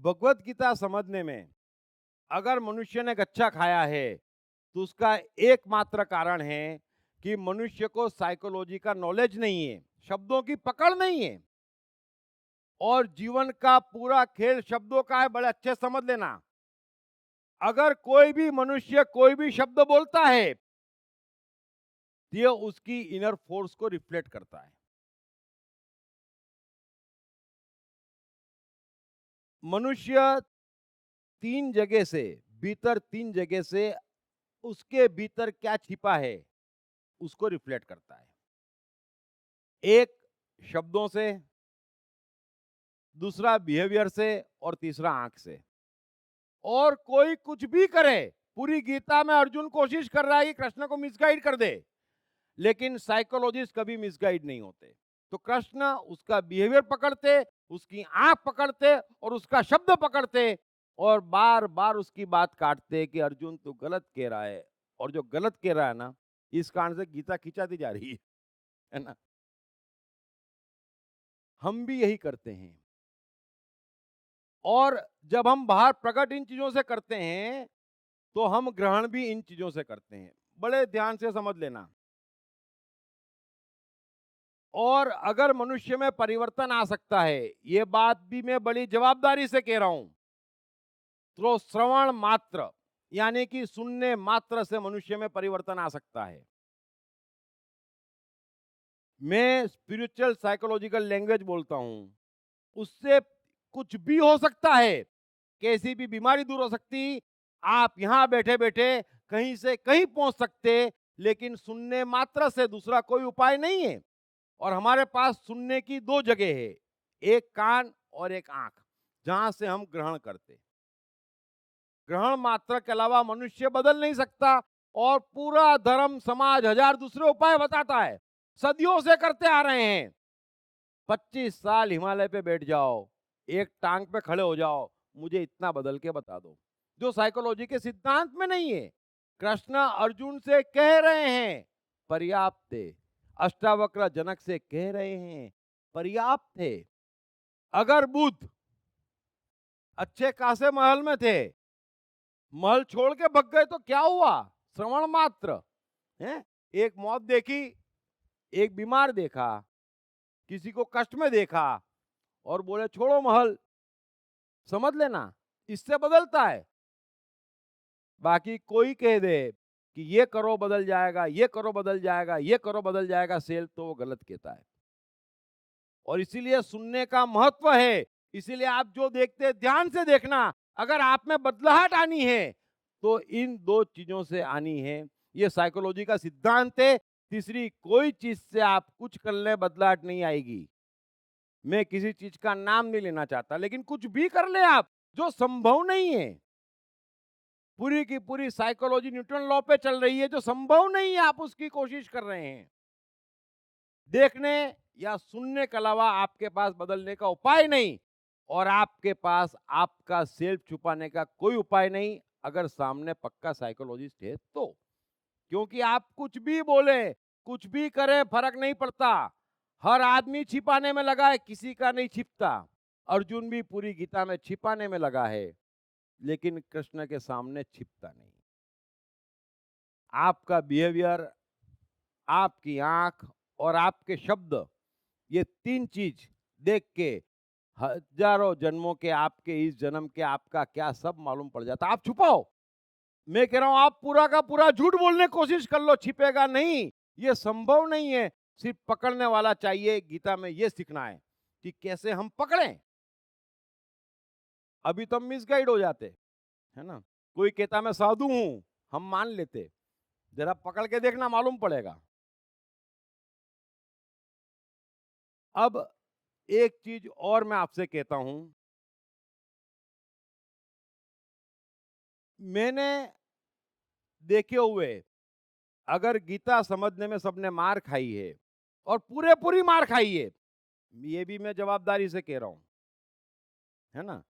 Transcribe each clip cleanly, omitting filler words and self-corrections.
भगवत गीता समझने में अगर मनुष्य ने गच्छा खाया है तो उसका एकमात्र कारण है कि मनुष्य को साइकोलॉजी का नॉलेज नहीं है, शब्दों की पकड़ नहीं है। और जीवन का पूरा खेल शब्दों का है, बड़े अच्छे समझ लेना। अगर कोई भी मनुष्य कोई भी शब्द बोलता है तो ये उसकी इनर फोर्स को रिफ्लेक्ट करता है। मनुष्य तीन जगह से भीतर, तीन जगह से उसके भीतर क्या छिपा है उसको रिफ्लेक्ट करता है। एक शब्दों से, दूसरा बिहेवियर से और तीसरा आंख से। और कोई कुछ भी करे, पूरी गीता में अर्जुन कोशिश कर रहा है कि कृष्ण को मिसगाइड कर दे, लेकिन साइकोलॉजिस्ट कभी मिसगाइड नहीं होते। तो कृष्ण उसका बिहेवियर पकड़ते, उसकी आंख पकड़ते और उसका शब्द पकड़ते और बार बार उसकी बात काटते कि अर्जुन तू गलत कह रहा है। और जो गलत कह रहा है ना, इस कारण से गीता खिंचाती जा रही है ना। हम भी यही करते हैं। और जब हम बाहर प्रकट इन चीजों से करते हैं तो हम ग्रहण भी इन चीजों से करते हैं। बड़े ध्यान से समझ लेना। और अगर मनुष्य में परिवर्तन आ सकता है, ये बात भी मैं बड़ी जवाबदारी से कह रहा हूं, तो श्रवण मात्र यानी कि सुनने मात्र से मनुष्य में परिवर्तन आ सकता है। मैं स्पिरिचुअल साइकोलॉजिकल लैंग्वेज बोलता हूं। उससे कुछ भी हो सकता है, कैसी भी बीमारी दूर हो सकती। आप यहां बैठे बैठे कहीं से कहीं पहुंच सकते, लेकिन सुनने मात्र से दूसरा कोई उपाय नहीं है। और हमारे पास सुनने की दो जगह है, एक कान और एक आंख, जहां से हम ग्रहण करते। ग्रहण मात्र के अलावा मनुष्य बदल नहीं सकता। और पूरा धर्म समाज हजार दूसरे उपाय बताता है, सदियों से करते आ रहे हैं। 25 साल हिमालय पे बैठ जाओ, एक टांग पे खड़े हो जाओ, मुझे इतना बदल के बता दो, जो साइकोलॉजी के सिद्धांत में नहीं है। कृष्ण अर्जुन से कह रहे हैं पर्याप्त है, अष्टावक्र जनक से कह रहे हैं पर्याप्त है। अगर बुद्ध अच्छे खासे महल में थे, महल छोड़ के भग गए तो क्या हुआ? श्रवण मात्र है। एक मौत देखी, एक बीमार देखा, किसी को कष्ट में देखा और बोले छोड़ो महल। समझ लेना, इससे बदलता है। बाकी कोई कह दे कि ये करो बदल जाएगा, ये करो बदल जाएगा, ये करो बदल जाएगा सेल, तो वो गलत कहता है। और इसीलिए सुनने का महत्व है। इसीलिए आप जो देखते हैं ध्यान से देखना। अगर आप में बदलाहट आनी है तो इन दो चीजों से आनी है। ये साइकोलॉजी का सिद्धांत है। तीसरी कोई चीज से आप कुछ कर ले, बदलाहट नहीं आएगी। मैं किसी चीज का नाम नहीं लेना चाहता, लेकिन कुछ भी कर ले आप, जो संभव नहीं है। पूरी की पूरी साइकोलॉजी न्यूटन लॉ पे चल रही है, जो संभव नहीं है आप उसकी कोशिश कर रहे हैं। देखने या सुनने के अलावा आपके पास बदलने का उपाय नहीं। और आपके पास आपका सेल्फ छुपाने का कोई उपाय नहीं, अगर सामने पक्का साइकोलॉजिस्ट है तो। क्योंकि आप कुछ भी बोले, कुछ भी करें, फर्क नहीं पड़ता। हर आदमी छिपाने में लगा है, किसी का नहीं छिपता। अर्जुन भी पूरी गीता में छिपाने में लगा है, लेकिन कृष्ण के सामने छिपता नहीं। आपका बिहेवियर, आपकी आंख और आपके शब्द, ये तीन चीज देख के हजारों जन्मों के आपके इस जन्म के आपका क्या सब मालूम पड़ जाता। आप छुपाओ, मैं कह रहा हूं आप पूरा का पूरा झूठ बोलने की कोशिश कर लो, छिपेगा नहीं। ये संभव नहीं है। सिर्फ पकड़ने वाला चाहिए। गीता में ये सीखना है कि कैसे हम पकड़ें। अभी तो हम मिसगाइड हो जाते, है ना। कोई कहता मैं साधु हूं, हम मान लेते। जरा पकड़ के देखना, मालूम पड़ेगा। अब एक चीज और मैं आपसे कहता हूं। मैंने देखे हुए, अगर गीता समझने में सबने मार खाई है और पूरे पूरी मार खाई है, ये भी मैं जवाबदारी से कह रहा हूं, है ना।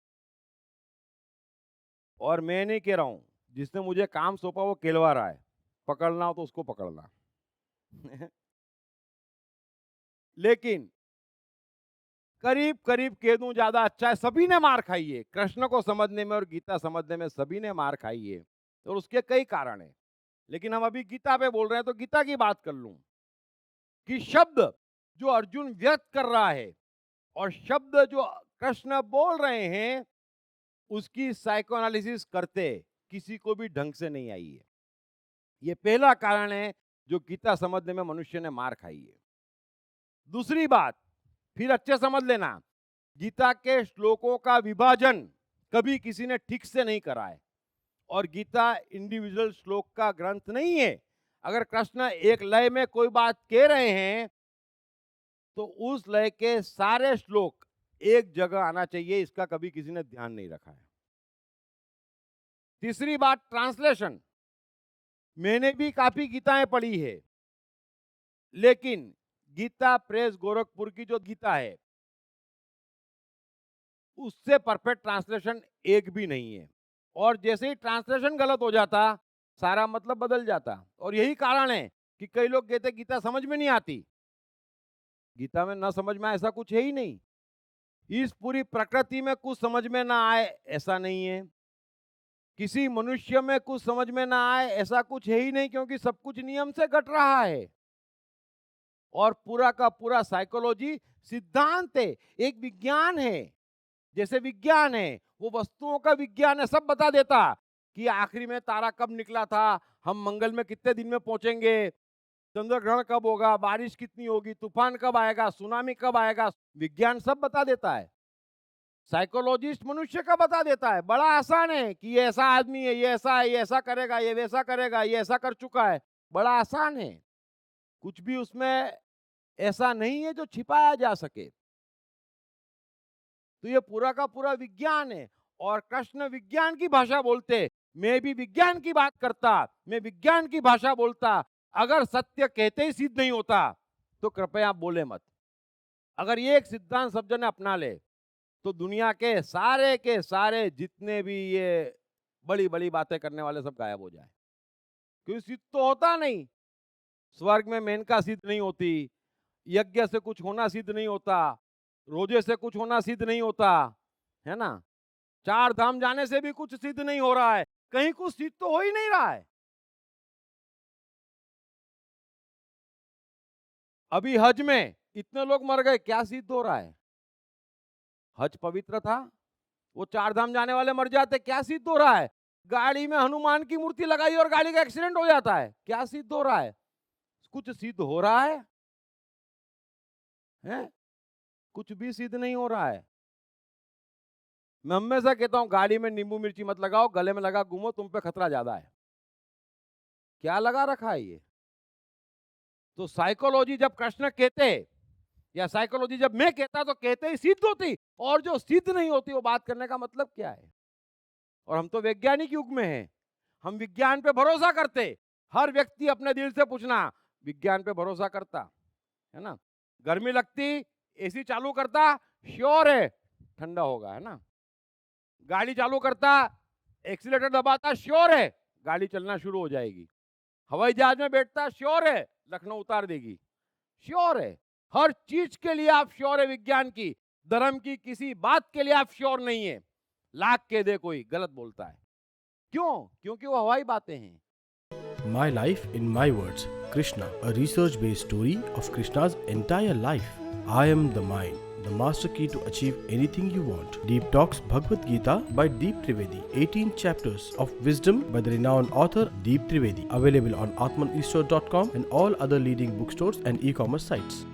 और मैं नहीं कह रहा हूं, जिसने मुझे काम सौंपा वो केलवा रहा है। पकड़ना हो तो उसको पकड़ना। लेकिन करीब करीब कह दूं ज्यादा अच्छा है, सभी ने मार खाई है कृष्ण को समझने में और गीता समझने में, सभी ने मार खाई है और उसके कई कारण है। लेकिन हम अभी गीता पे बोल रहे हैं तो गीता की बात कर लूं कि शब्द जो अर्जुन व्यक्त कर रहा है और शब्द जो कृष्ण बोल रहे हैं उसकी साइकोएनालिसिस करते किसी को भी ढंग से नहीं आई है। ये पहला कारण है जो गीता समझने में मनुष्य ने मार खाई है। दूसरी बात फिर अच्छे समझ लेना, गीता के श्लोकों का विभाजन कभी किसी ने ठीक से नहीं करा है और गीता इंडिविजुअल श्लोक का ग्रंथ नहीं है। अगर कृष्ण एक लय में कोई बात कह रहे हैं तो उस लय के सारे श्लोक एक जगह आना चाहिए, इसका कभी किसी ने ध्यान नहीं रखा है। तीसरी बात ट्रांसलेशन, मैंने भी काफी गीताएं पढ़ी है लेकिन गीता प्रेस गोरखपुर की जो गीता है उससे परफेक्ट ट्रांसलेशन एक भी नहीं है और जैसे ही ट्रांसलेशन गलत हो जाता सारा मतलब बदल जाता और यही कारण है कि कई लोग कहते गीता समझ में नहीं आती। गीता में ना समझ में आए ऐसा कुछ है ही नहीं, इस पूरी प्रकृति में कुछ समझ में ना आए ऐसा नहीं है, किसी मनुष्य में कुछ समझ में ना आए ऐसा कुछ है ही नहीं, क्योंकि सब कुछ नियम से घट रहा है और पूरा का पूरा साइकोलॉजी सिद्धांत है, एक विज्ञान है। जैसे विज्ञान है वो वस्तुओं का विज्ञान है, सब बता देता कि आखिरी में तारा कब निकला था, हम मंगल में कितने दिन में पहुंचेंगे, चंद्र ग्रहण कब होगा, बारिश कितनी होगी, तूफान कब आएगा, सुनामी कब आएगा, विज्ञान सब बता देता है। साइकोलॉजिस्ट मनुष्य का बता देता है, बड़ा आसान है कि ये ऐसा आदमी है, ये ऐसा है, ये ऐसा करेगा, ये वैसा करेगा, ये ऐसा कर चुका है, बड़ा आसान है। कुछ भी उसमें ऐसा नहीं है जो छिपाया जा सके। तो ये पूरा का पूरा विज्ञान है और कृष्ण विज्ञान की भाषा बोलते, मैं भी विज्ञान की बात करता, मैं विज्ञान की भाषा बोलता। अगर सत्य कहते ही सिद्ध नहीं होता तो कृपया बोले मत। अगर ये एक सिद्धांत सब जने अपना ले तो दुनिया के सारे जितने भी ये बड़ी बड़ी बातें करने वाले सब गायब हो जाए, क्योंकि सिद्ध तो होता नहीं। स्वर्ग में मेनका सिद्ध नहीं होती, यज्ञ से कुछ होना सिद्ध नहीं होता, रोजे से कुछ होना सिद्ध नहीं होता, है ना, 4 धाम जाने से भी कुछ सिद्ध नहीं हो रहा है, कहीं कुछ सिद्ध तो हो ही नहीं रहा है। अभी हज में इतने लोग मर गए, क्या सिद्ध हो रहा है? हज पवित्र था, वो 4 धाम जाने वाले मर जाते, क्या सिद्ध हो रहा है? गाड़ी में हनुमान की मूर्ति लगाई और गाड़ी का एक्सीडेंट हो जाता है, क्या सिद्ध हो रहा है? कुछ सिद्ध हो रहा है? कुछ भी सिद्ध नहीं हो रहा है। मैं हमेशा कहता हूं गाड़ी में नींबू मिर्ची मत लगाओ, गले में लगा घूमो, तुम पे खतरा ज्यादा है। क्या लगा रखा है ये? तो साइकोलॉजी जब कृष्ण कहते या साइकोलॉजी जब मैं कहता तो कहते ही सिद्ध होती, और जो सिद्ध नहीं होती वो बात करने का मतलब क्या है? और हम तो वैज्ञानिक युग में हैं, हम विज्ञान पे भरोसा करते। हर व्यक्ति अपने दिल से पूछना, विज्ञान पे भरोसा करता है ना? गर्मी लगती, एसी चालू करता, श्योर है ठंडा होगा, है ना? गाड़ी चालू करता, एक्सीलेटर दबाता, श्योर है गाड़ी चलना शुरू हो जाएगी। हवाई जहाज में बैठता, श्योर है लखनऊ उतार देगी, श्योर है। हर चीज के लिए आप श्योर है विज्ञान की, धर्म की किसी बात के लिए आप श्योर नहीं है। लाख के दे कोई गलत बोलता है, क्यों? क्योंकि वो हवाई बातें हैं। My Life in My Words, Krishna, a research-based story of Krishna's entire life. I am the mind, the master key to achieve anything you want. Deep Talks Bhagavad Gita by Deep Trivedi. 18 chapters of wisdom by the renowned author Deep Trivedi. Available on atmanishwar.com and all other leading bookstores and e-commerce sites.